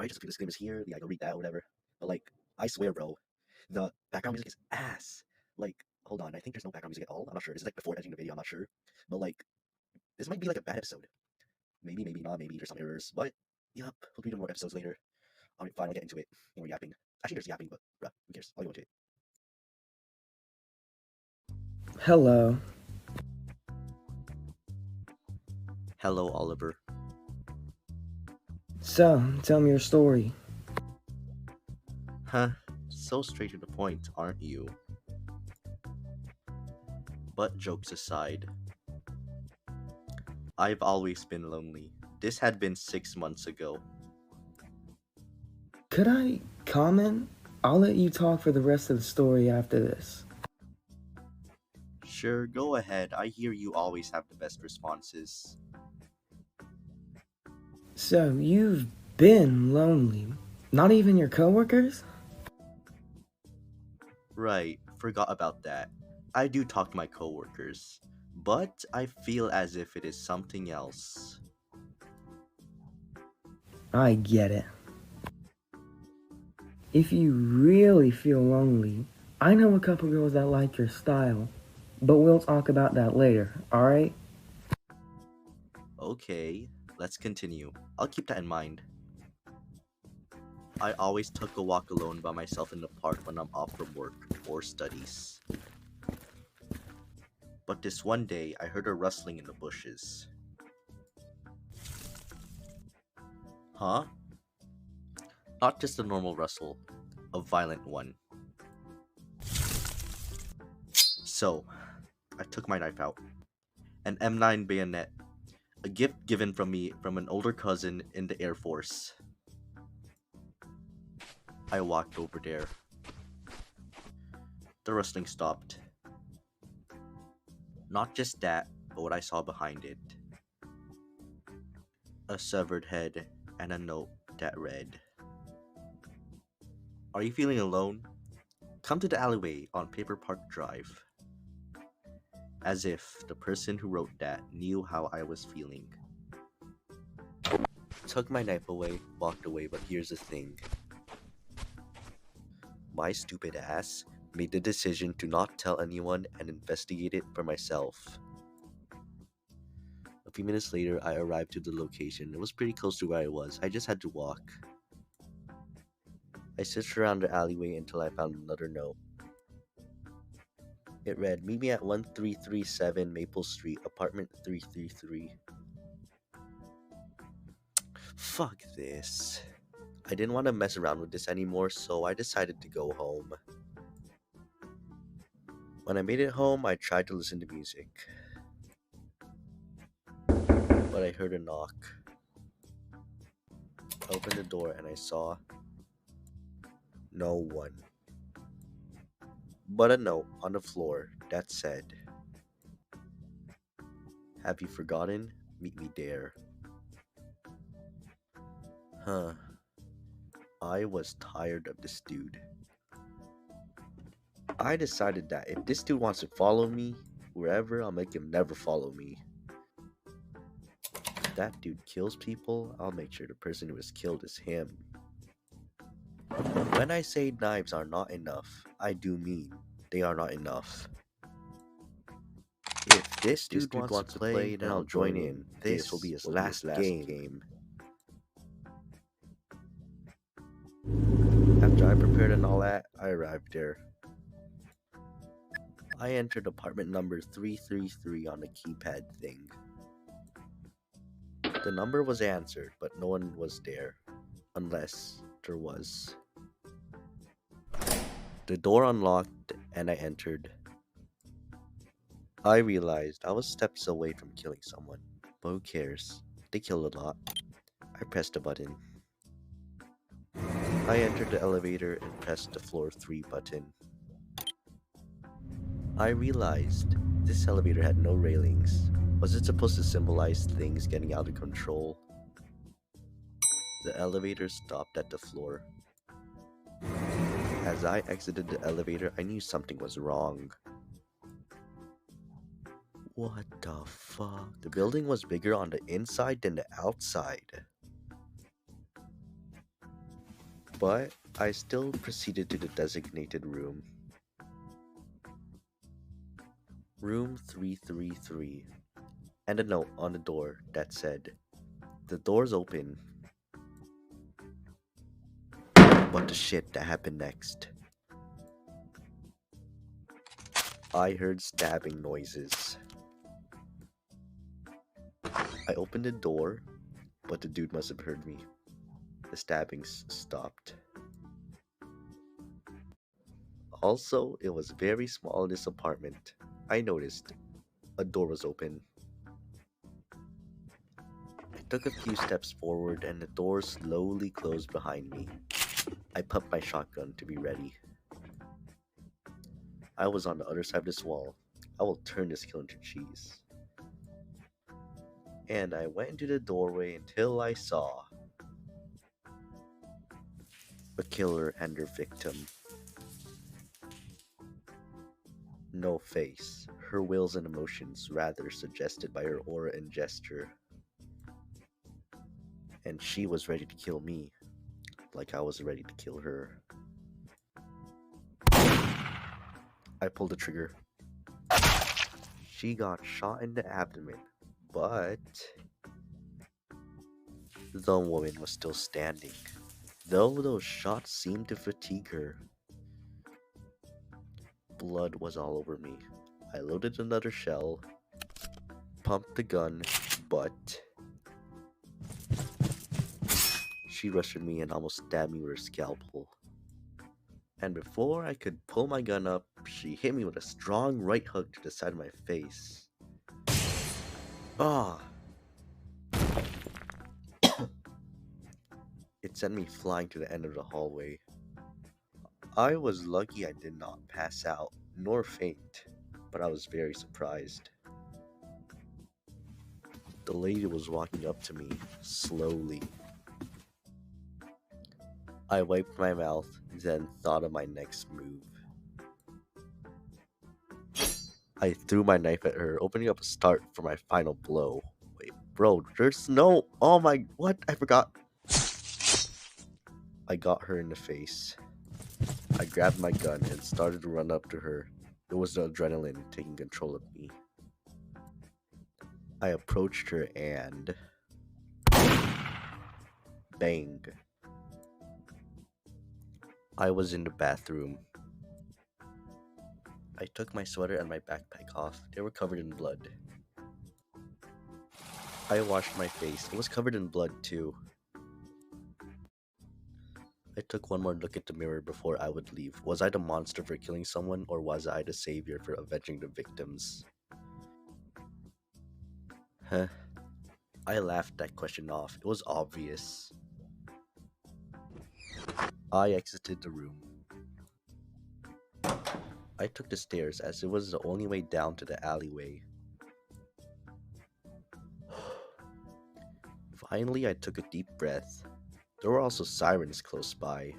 alright, just a few disclaimers here. Yeah, go read that or whatever. But like, I swear, bro, the background music is ass. Like, hold on, I think there's no background music at all. I'm not sure. This is like before editing the video. I'm not sure. But like, this might be like a bad episode. Maybe, maybe not. Maybe there's some errors. But yep, we'll be doing more episodes later. Alright, fine. I'll get into it. More yapping. Actually, there's yapping, but bruh, who cares? I'll go into it. Hello. Hello, Oliver. So, tell me your story. Huh? So straight to the point, aren't you? But jokes aside, I've always been lonely. This had been 6 months ago. Could I comment? I'll let you talk for the rest of the story after this. Sure, go ahead. I hear you always have the best responses. So, you've been lonely. Not even your coworkers? Right, forgot about that. I do talk to my coworkers, but I feel as if it is something else. I get it. If you really feel lonely, I know a couple girls that like your style, but we'll talk about that later, alright? Okay, let's continue. I'll keep that in mind. I always took a walk alone by myself in the park when I'm off from work or studies. But this one day, I heard a rustling in the bushes. Huh? Not just a normal rustle, a violent one. So, I took my knife out. An M9 bayonet, a gift given from me from an older cousin in the Air Force. I walked over there. The rustling stopped. Not just that, but what I saw behind it. A severed head and a note that read, "Are you feeling alone? Come to the alleyway on Paper Park Drive." As if the person who wrote that knew how I was feeling. Took my knife away, walked away, but here's the thing. My stupid ass made the decision to not tell anyone and investigate it for myself. A few minutes later, I arrived to the location. It was pretty close to where I was. I just had to walk. I searched around the alleyway until I found another note. It read, "Meet me at 1337 Maple Street, apartment 333. Fuck this. I didn't want to mess around with this anymore, so I decided to go home. When I made it home, I tried to listen to music. But I heard a knock. I opened the door and I saw no one. But a note on the floor that said, "Have you forgotten? Meet me there." Huh. I was tired of this dude. I decided that if this dude wants to follow me wherever, I'll make him never follow me. If that dude kills people, I'll make sure the person who was killed is him. When I say knives are not enough, I do mean they are not enough. If this dude wants to play, then I'll join in. This will be his last game. After I prepared and all that, I arrived there. I entered apartment number 333 on the keypad thing. The number was answered, but no one was there. Unless there was. The door unlocked and I entered. I realized I was steps away from killing someone. But who cares? They killed a lot. I pressed a button. I entered the elevator and pressed the floor 3 button. I realized this elevator had no railings. Was it supposed to symbolize things getting out of control? The elevator stopped at the floor. As I exited the elevator, I knew something was wrong. What the fuck? The building was bigger on the inside than the outside. but I still proceeded to the designated room. Room 333, and a note on the door that said, "The door's open." But the shit that happened next. I heard stabbing noises. I opened the door, but the dude must have heard me. The stabbings stopped. Also, it was very small in this apartment. I noticed a door was open. I took a few steps forward and the door slowly closed behind me. I pumped my shotgun to be ready. I was on the other side of this wall. I will turn this kill into cheese. And I went into the doorway until I saw the killer and her victim. No face, her wills and emotions rather suggested by her aura and gesture. And she was ready to kill me, like I was ready to kill her. I pulled the trigger. She got shot in the abdomen, but the woman was still standing, though those shots seemed to fatigue her. Blood was all over me. I loaded another shell, pumped the gun, but she rushed at me and almost stabbed me with her scalpel. And before I could pull my gun up, she hit me with a strong right hook to the side of my face. Ah! It sent me flying to the end of the hallway. I was lucky I did not pass out, nor faint, but I was very surprised. The lady was walking up to me, slowly. I wiped my mouth, then thought of my next move. I threw my knife at her, opening up a start for my final blow. Wait, bro, there's no... Oh my... What? I forgot. I got her in the face. I grabbed my gun and started to run up to her. It was the adrenaline taking control of me. I approached her and... Bang. I was in the bathroom. I took my sweater and my backpack off. They were covered in blood. I washed my face. It was covered in blood too. I took one more look at the mirror before I would leave. Was I the monster for killing someone, or was I the savior for avenging the victims? Huh. I laughed that question off. It was obvious. I exited the room. I took the stairs as it was the only way down to the alleyway. Finally, I took a deep breath. There were also sirens close by.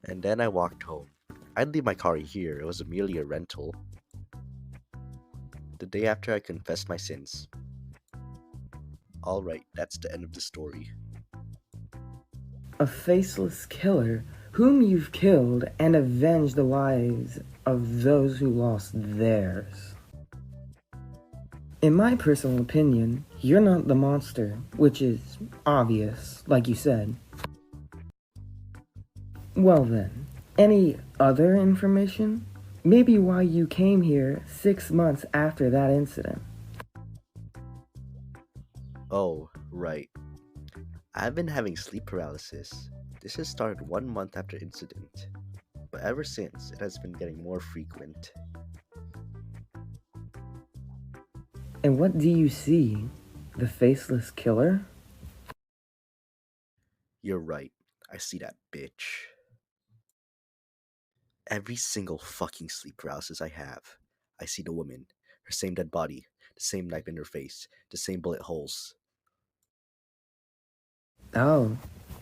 And then I walked home. I'd leave my car here, it was merely a rental. The day after I confessed my sins. Alright, that's the end of the story. A faceless killer whom you've killed and avenged the lives of those who lost theirs. In my personal opinion, you're not the monster, which is obvious, like you said. Well then, any other information? Maybe why you came here 6 months after that incident. Oh, right. I've been having sleep paralysis. This has started 1 month after incident, but ever since, it has been getting more frequent. And what do you see? The faceless killer? You're right. I see that bitch. Every single fucking sleep paralysis I have, I see the woman, her same dead body, the same knife in her face, the same bullet holes. Oh,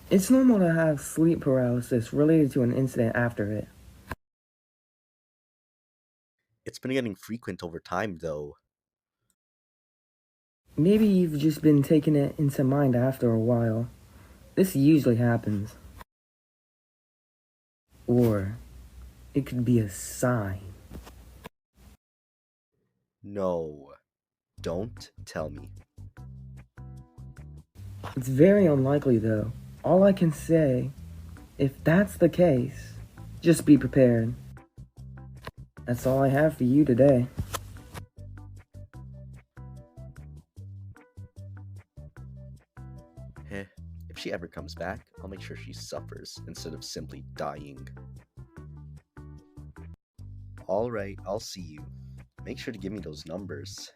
it's normal to have sleep paralysis related to an incident after it. It's been getting frequent over time, though. Maybe you've just been taking it into mind after a while. This usually happens. Or it could be a sign. No, don't tell me. It's very unlikely though. All I can say, if that's the case, just be prepared. That's all I have for you today. Heh, if she ever comes back, I'll make sure she suffers instead of simply dying. Alright, I'll see you. Make sure to give me those numbers.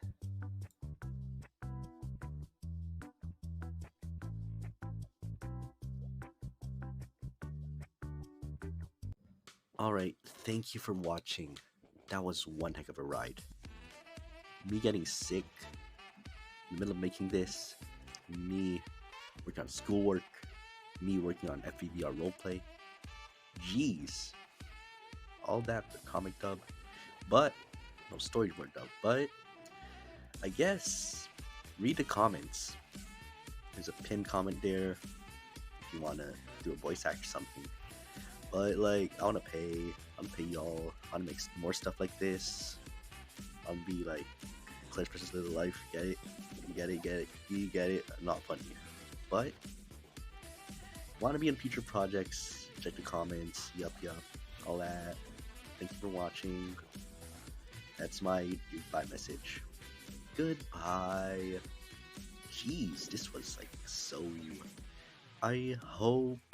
Alright, thank you for watching. That was one heck of a ride. Me getting sick in the middle of making this, me working on schoolwork, me working on FPE roleplay. Jeez. All that for comic dub, but no storyboard dub. But I guess read the comments. There's a pinned comment there if you want to do a voice act or something. But like, I want to pay y'all. I want to make more stuff like this. I'll be like Claire's Precious Little Life. Get it? You get it? You get it? Not funny, but want to be in future projects? Check the comments. Yup, all that. Thank you for watching. That's my goodbye message. Goodbye. Jeez, this was like so. I hope